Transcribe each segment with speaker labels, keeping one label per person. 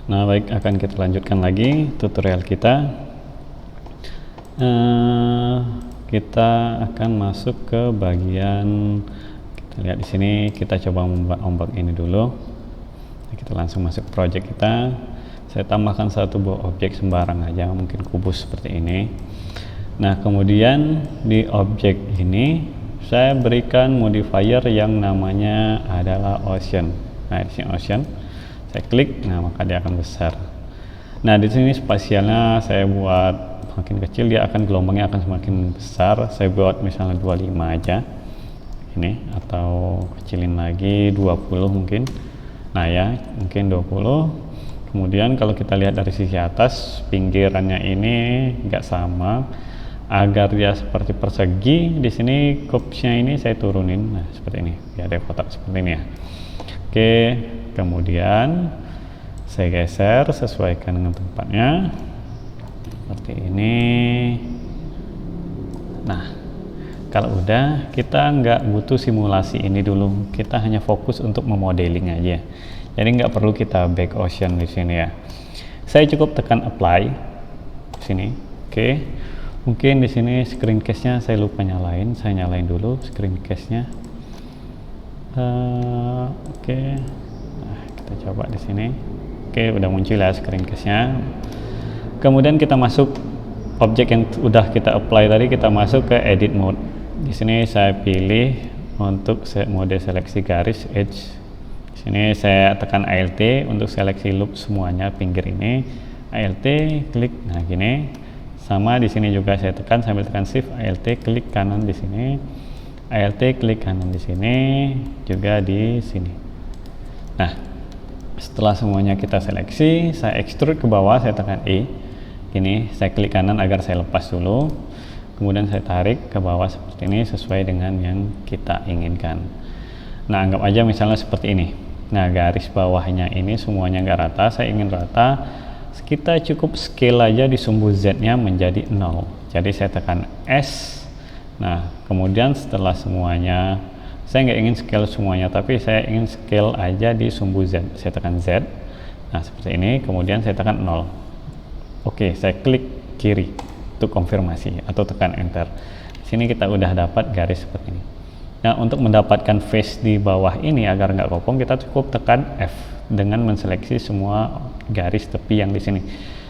Speaker 1: Nah, baik, akan kita lanjutkan lagi tutorial kita. Kita akan masuk ke bagian, kita lihat di sini, kita coba membuat ombak ini dulu. Nah, kita langsung masuk project kita. Saya tambahkan satu buah objek sembarang aja, mungkin kubus seperti ini. Nah, kemudian di objek ini saya berikan modifier yang namanya adalah ocean. Nah, di sini ocean. Saya klik, nah maka dia akan besar. Nah, di sini spasialnya saya buat makin kecil, dia akan gelombangnya akan semakin besar. Saya buat misalnya 25 aja ini, atau kecilin lagi 20 mungkin. Nah ya, mungkin 20. Kemudian kalau kita lihat dari sisi atas, pinggirannya ini enggak sama. Agar dia seperti persegi, di sini kopsnya ini saya turunin, nah seperti ini, biar ada kotak seperti ini ya. Oke, kemudian saya geser sesuaikan dengan tempatnya seperti ini. Nah, kalau udah, kita nggak butuh simulasi ini dulu, kita hanya fokus untuk memodeling aja. Jadi nggak perlu kita back ocean di sini ya. Saya cukup tekan apply di sini. Oke, mungkin di sini screen case-nya saya lupa nyalain, saya nyalain dulu screen case-nya. Oke. Nah, kita coba di sini. Oke, udah muncul ya screen case-nya. Kemudian kita masuk objek yang udah kita apply tadi, kita masuk ke edit mode. Di sini saya pilih untuk mode seleksi garis edge. Di sini saya tekan Alt untuk seleksi loop semuanya pinggir ini. Alt klik, nah gini. Sama di sini juga saya tekan sambil tekan Shift, Alt klik kanan di sini. Alt klik kanan di sini, juga di sini. Nah, setelah semuanya kita seleksi, saya extrude ke bawah, saya tekan E. Ini saya klik kanan agar saya lepas dulu. Kemudian saya tarik ke bawah seperti ini sesuai dengan yang kita inginkan. Nah, anggap aja misalnya seperti ini. Nah, garis bawahnya ini semuanya nggak rata, saya ingin rata. Kita cukup scale aja di sumbu Z-nya menjadi 0. Jadi saya tekan S. Nah, kemudian setelah semuanya, saya nggak ingin scale semuanya, tapi saya ingin scale aja di sumbu Z. Saya tekan Z. Nah, seperti ini, kemudian saya tekan 0. Oke, saya klik kiri untuk konfirmasi atau tekan enter. Di sini kita udah dapat garis seperti ini. Nah, untuk mendapatkan face di bawah ini agar nggak kopong, kita cukup tekan F dengan menseleksi semua garis tepi yang di sini.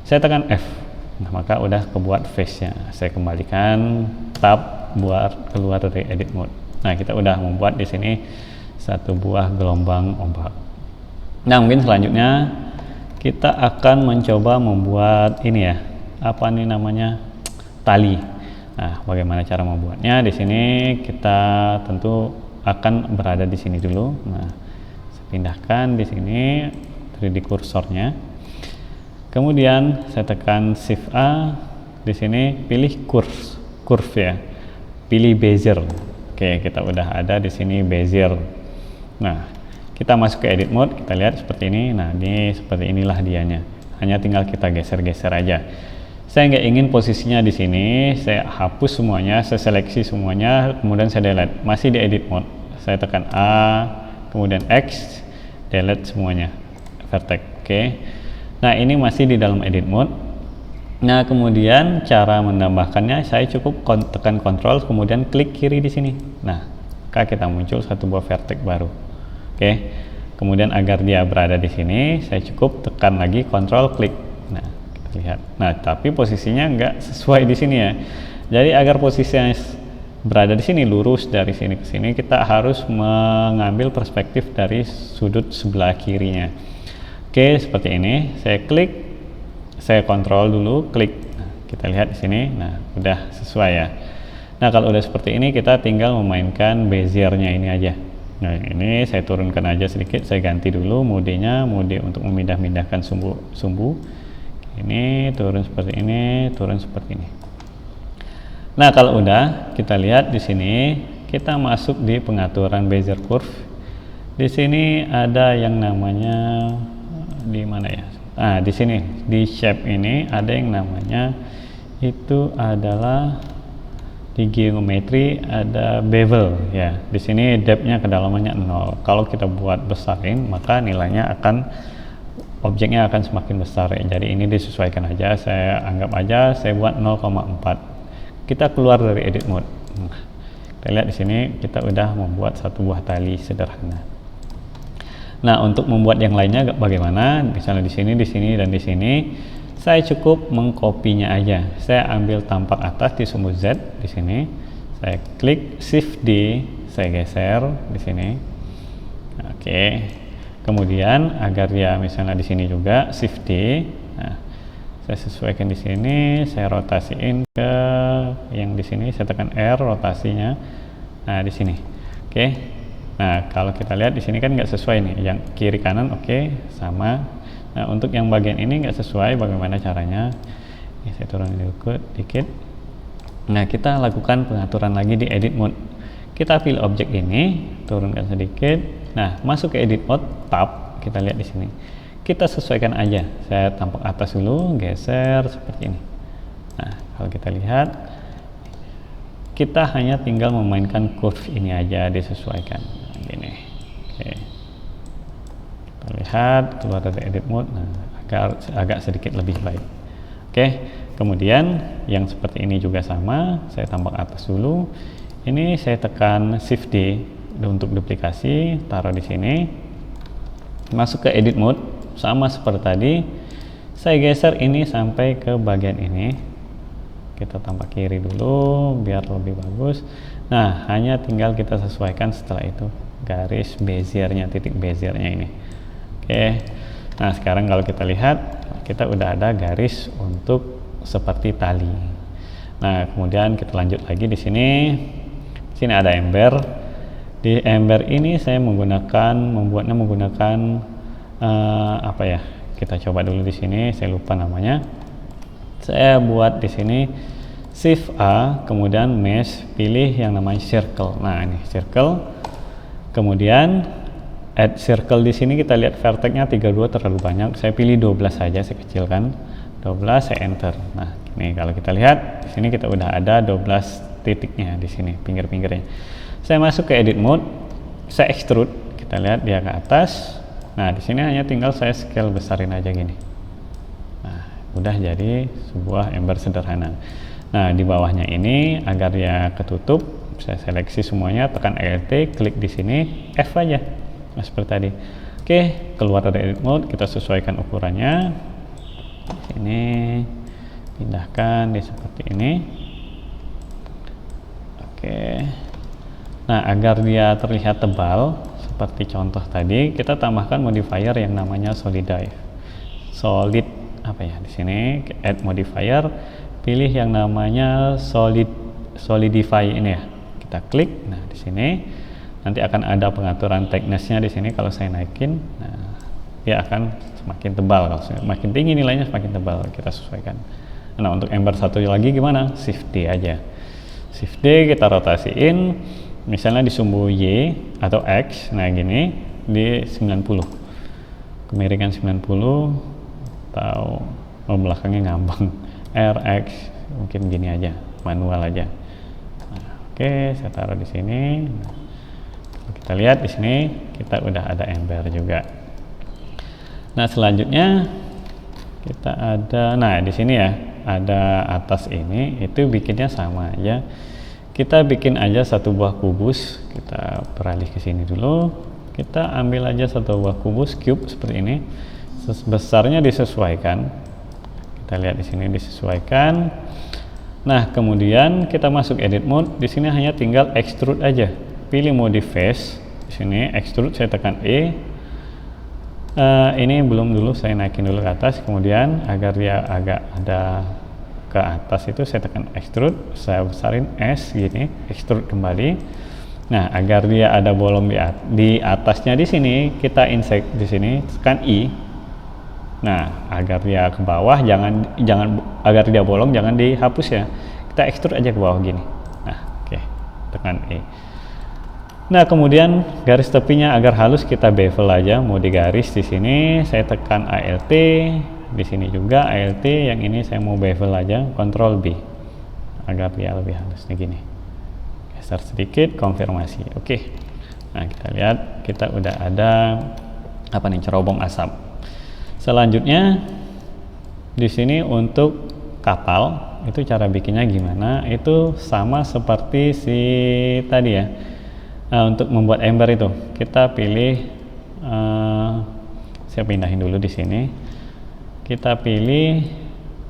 Speaker 1: Saya tekan F. Nah, maka udah kebuat face-nya. Saya kembalikan tab buat keluar dari edit mode. Nah, kita udah membuat di sini satu buah gelombang ombak. Nah, mungkin selanjutnya kita akan mencoba membuat ini ya, apa nih namanya, tali. Nah, bagaimana cara membuatnya? Di sini kita tentu akan berada di sini dulu. Nah, saya pindahkan di sini 3D kursornya. Kemudian saya tekan Shift A. Di sini pilih curve ya. Pilih bezier. Oke, kita udah ada di sini bezier. Nah, kita masuk ke edit mode, kita lihat seperti ini. Nah, ini seperti inilah dianya. Hanya tinggal kita geser-geser aja. Saya nggak ingin posisinya di sini, saya hapus semuanya, saya seleksi semuanya, kemudian saya delete. Masih di edit mode, saya tekan A, kemudian X, delete semuanya, vertex. Oke. Nah, ini masih di dalam edit mode. Nah, kemudian cara menambahkannya, saya cukup tekan Ctrl, kemudian klik kiri di sini. Nah, maka kita muncul satu buah vertex baru. Oke. Kemudian agar dia berada di sini, saya cukup tekan lagi Ctrl klik. Nah, kita lihat. Nah, tapi posisinya nggak sesuai di sini ya. Jadi agar posisinya berada di sini, lurus dari sini ke sini, kita harus mengambil perspektif dari sudut sebelah kirinya. Oke, seperti ini. Saya klik. Saya kontrol dulu, klik. Nah, kita lihat di sini. Nah, udah sesuai ya. Nah, kalau udah seperti ini, kita tinggal memainkan beziernya ini aja. Nah, ini saya turunkan aja sedikit. Saya ganti dulu modenya, mode untuk memindah-mindahkan sumbu. Ini turun seperti ini, turun seperti ini. Nah, kalau udah, kita lihat di sini, kita masuk di pengaturan bezier curve. Di sini ada yang namanya, di mana ya? Nah, di sini di shape ini ada yang namanya itu adalah di geometri ada bevel ya. Di sini depth-nya kedalamannya 0. Kalau kita buat besarin maka nilainya akan objeknya akan semakin besar ya. Jadi ini disesuaikan aja, saya anggap aja saya buat 0,4. Kita keluar dari edit mode. Kita lihat di sini kita udah membuat satu buah tali sederhana. Nah, untuk membuat yang lainnya bagaimana? Misalnya di sini, dan di sini, saya cukup mengkopinya aja. Saya ambil tampak atas di sumbu Z di sini. Saya klik Shift D, saya geser di sini. Oke. Kemudian agar ya misalnya di sini juga Shift D. Nah, saya sesuaikan di sini, saya rotasiin ke yang di sini, saya tekan R rotasinya. Nah, di sini. Oke. Nah, kalau kita lihat di sini kan nggak sesuai nih, yang kiri kanan oke, sama. Nah, untuk yang bagian ini nggak sesuai, bagaimana caranya? Ini saya turun dikit. Nah, kita lakukan pengaturan lagi di edit mode. Kita pilih objek ini, turunkan sedikit. Nah, masuk ke edit mode, tab, kita lihat di sini. Kita sesuaikan aja. Saya tampak atas dulu, geser seperti ini. Nah, kalau kita lihat, kita hanya tinggal memainkan curve ini aja, disesuaikan. Gini. Oke. Kita lihat keluar dari edit mode, nah, agak sedikit lebih baik. Oke. Kemudian yang seperti ini juga sama, saya tampak atas dulu. Ini saya tekan Shift D untuk duplikasi, taruh di sini. Masuk ke edit mode, sama seperti tadi. Saya geser ini sampai ke bagian ini. Kita tampak kiri dulu biar lebih bagus. Nah, hanya tinggal kita sesuaikan setelah itu garis beziernya, titik beziernya ini. Oke. Nah, sekarang kalau kita lihat, kita udah ada garis untuk seperti tali. Nah, kemudian kita lanjut lagi di sini. Di sini ada ember. Di ember ini saya membuatnya menggunakan apa ya? Kita coba dulu di sini. Saya lupa namanya. Saya buat di sini Shift A, kemudian mesh, pilih yang namanya circle. Nah, ini circle. Kemudian add circle di sini kita lihat vertexnya 32 terlalu banyak. Saya pilih 12 saja, saya kecilkan. 12, saya enter. Nah, ini kalau kita lihat di sini kita udah ada 12 titiknya di sini, pinggir-pinggirnya. Saya masuk ke edit mode, saya extrude. Kita lihat dia ke atas. Nah, di sini hanya tinggal saya scale besarin aja gini. Nah, udah jadi sebuah ember sederhana. Nah, di bawahnya ini agar dia ketutup, saya seleksi semuanya, tekan Alt, klik di sini, F aja. Nah, seperti tadi. Oke, keluar dari edit mode, kita sesuaikan ukurannya. Ini pindahkan di seperti ini. Oke. Nah, agar dia terlihat tebal seperti contoh tadi, kita tambahkan modifier yang namanya solidify. Solid apa ya di sini? Add modifier, pilih yang namanya solidify ini ya. Kita klik. Nah, di sini nanti akan ada pengaturan thickness-nya di sini. Kalau saya naikin, nah, dia akan semakin tebal. Kalau semakin tinggi nilainya semakin tebal, kita sesuaikan. Nah, untuk ember satu lagi gimana? Shift D aja. Shift D kita rotasiin, misalnya di sumbu Y atau X, nah gini, di 90. Kemiringan 90, atau belakangnya ngambang. R, X, mungkin gini aja, manual aja. Nah, oke, saya taruh di sini. Nah, kita lihat di sini kita udah ada ember juga. Nah, selanjutnya kita ada, nah di sini ya ada atas ini, itu bikinnya sama aja. Kita bikin aja satu buah kubus. Kita beralih ke sini dulu. Kita ambil aja satu buah kubus cube seperti ini. Besarnya disesuaikan. Kita lihat di sini disesuaikan. Nah, kemudian kita masuk edit mode. Di sini hanya tinggal extrude aja. Pilih mode face. Di sini extrude, saya tekan E. Ini belum dulu, saya naikin dulu ke atas. Kemudian agar dia agak ada ke atas itu saya tekan extrude, saya besarin S gini, extrude kembali. Nah, agar dia ada bolong di atasnya di sini, kita insert di sini, tekan I. Nah, agar dia ke bawah, jangan agar dia bolong, jangan dihapus ya. Kita extrude aja ke bawah gini. Nah, oke, tekan E. Nah, kemudian garis tepinya agar halus kita bevel aja, mau digaris di sini, saya tekan Alt. Di sini juga Alt, yang ini saya mau bevel aja, Ctrl B agar dia lebih halus nih gini. Geser sedikit, konfirmasi. Oke. Nah, kita lihat kita udah ada apa nih, cerobong asap. Selanjutnya di sini untuk kapal itu cara bikinnya gimana? Itu sama seperti si tadi ya. Untuk membuat ember itu kita pilih, saya pindahin dulu di sini. Kita pilih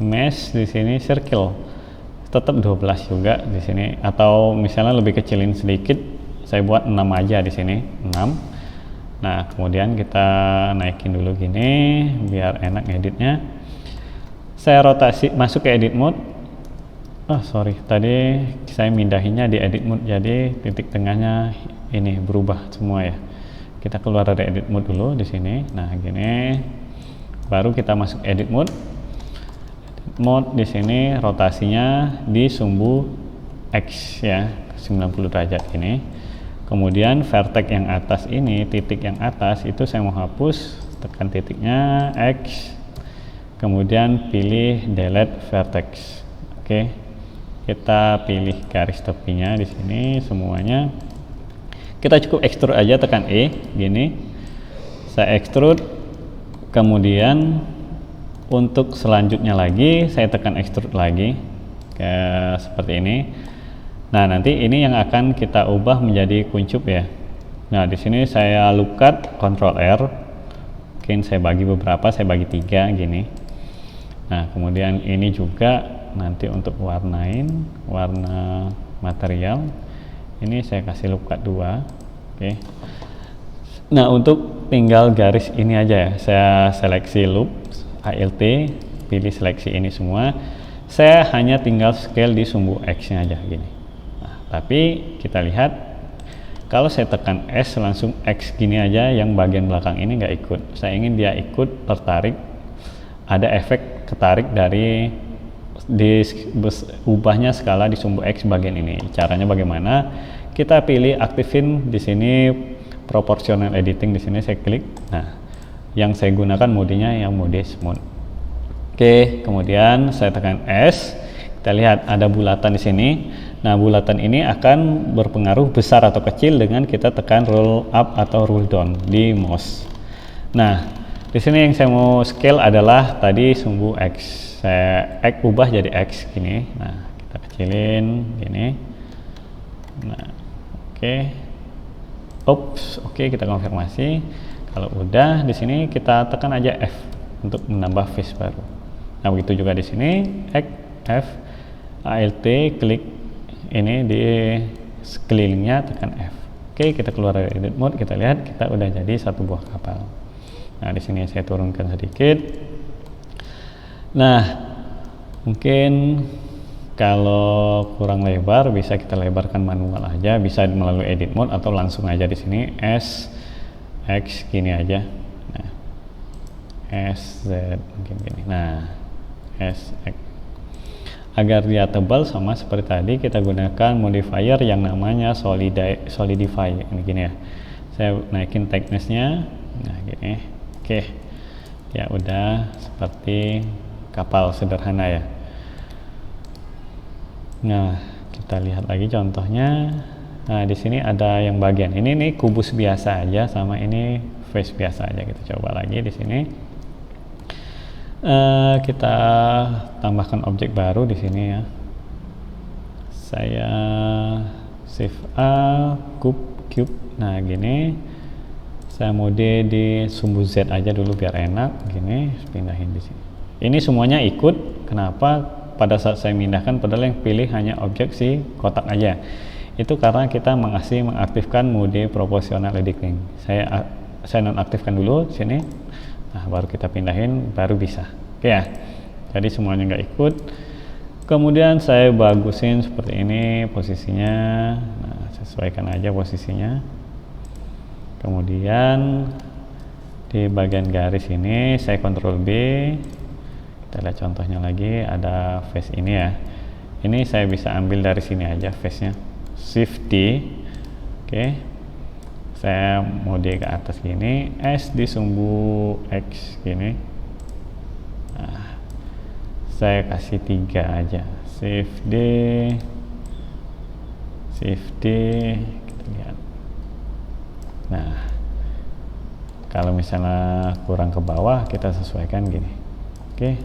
Speaker 1: mesh di sini circle, tetap 12 juga di sini, atau misalnya lebih kecilin sedikit, saya buat 6 aja di sini, 6. Nah, kemudian kita naikin dulu gini biar enak ngeditnya. Saya rotasi masuk ke edit mode. Sorry, tadi saya mindahinnya di edit mode, jadi titik tengahnya ini berubah semua ya. Kita keluar dari edit mode dulu di sini. Nah, gini. Baru kita masuk edit mode. Mode di sini rotasinya di sumbu X ya, 90 derajat ini. Kemudian vertex yang atas ini, titik yang atas itu saya mau hapus, tekan titiknya X, kemudian pilih delete vertex. Oke, kita pilih garis tepinya di sini semuanya. Kita cukup extrude aja, tekan E, gini. Saya extrude, kemudian untuk selanjutnya lagi saya tekan extrude lagi, kayak seperti ini. Nah, nanti ini yang akan kita ubah menjadi kuncup ya. Nah, di sini saya loop cut, Ctrl R. Mungkin saya bagi beberapa, saya bagi 3 gini. Nah, kemudian ini juga nanti untuk warnain warna material. Ini saya kasih loop cut 2. Oke. Nah, untuk tinggal garis ini aja ya. Saya seleksi loop, ALT, pilih seleksi ini semua. Saya hanya tinggal scale di sumbu X-nya aja gini. Tapi kita lihat kalau saya tekan S langsung X gini aja, yang bagian belakang ini nggak ikut. Saya ingin dia ikut, tertarik, ada efek ketarik dari ubahnya skala di sumbu X bagian ini. Caranya bagaimana? Kita pilih aktifin di sini proportional editing, di sini saya klik. Nah, yang saya gunakan modenya yang mode smooth. Oke, kemudian saya tekan S. Kita lihat ada bulatan di sini. Nah, bulatan ini akan berpengaruh besar atau kecil dengan kita tekan roll up atau roll down di mouse. Nah, di sini yang saya mau scale adalah tadi sumbu X. Saya ubah jadi X gini. Nah, kita kecilin gini. Nah, oke. Oke, kita konfirmasi. Kalau udah di sini kita tekan aja F untuk menambah face baru. Nah, begitu juga di sini X, F, ALT, klik ini di sekelilingnya, tekan F. Oke, kita keluar dari edit mode, kita lihat kita udah jadi satu buah kapal. Nah, di sini saya turunkan sedikit. Nah, mungkin kalau kurang lebar bisa kita lebarkan manual aja, bisa melalui edit mode atau langsung aja di sini S X gini aja. Nah, S Z mungkin gini. Nah, S X. Agar dia tebal sama seperti tadi, kita gunakan modifier yang namanya solidify. Ini gini ya. Saya naikin thickness-nya. Nah, gini. Oke. Ya udah seperti kapal sederhana ya. Nah, kita lihat lagi contohnya. Nah, di sini ada yang bagian ini nih kubus biasa aja, sama ini face biasa aja. Kita coba lagi di sini. Kita tambahkan objek baru di sini ya. Saya shift A, cube. Nah, gini. Saya mode di sumbu Z aja dulu biar enak. Gini, pindahin di sini. Ini semuanya ikut. Kenapa? Pada saat saya pindahkan, padahal yang pilih hanya objek si kotak aja. Itu karena kita mengaktifkan mode proportional editing. Saya nonaktifkan dulu sini. Nah, baru kita pindahin, baru bisa. Oke ya, jadi semuanya nggak ikut. Kemudian saya bagusin seperti ini posisinya. Nah, sesuaikan aja posisinya. Kemudian di bagian garis ini saya Ctrl B. Kita lihat contohnya lagi, ada face ini ya. Ini saya bisa ambil dari sini aja face-nya. Shift D. Oke. Saya mode ke atas gini, S di sumbu X gini. Nah, saya kasih 3 aja. Shift D, kita lihat. Nah, Kalau misalnya kurang ke bawah, kita sesuaikan gini. Oke.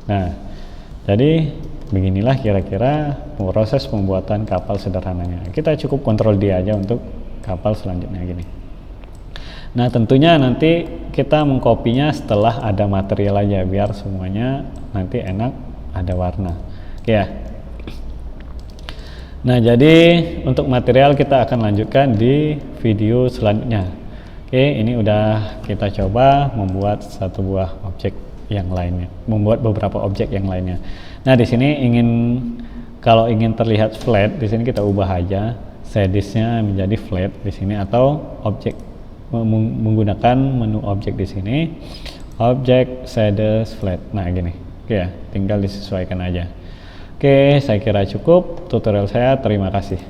Speaker 1: Nah, jadi beginilah kira-kira proses pembuatan kapal sederhananya. Kita cukup kontrol D aja untuk kapal selanjutnya gini. Nah, tentunya nanti kita mengkopinya setelah ada material aja, biar semuanya nanti enak ada warna. Oke ya. Nah, jadi untuk material kita akan lanjutkan di video selanjutnya. Oke, ini udah kita coba membuat satu buah objek yang lainnya, membuat beberapa objek yang lainnya. Nah, di sini kalau ingin terlihat flat, di sini kita ubah aja shadesnya menjadi flat di sini, atau objek menggunakan menu objek di sini, objek shaders flat. Nah, gini. Oke ya, tinggal disesuaikan aja. Oke, saya kira cukup tutorial saya. Terima kasih.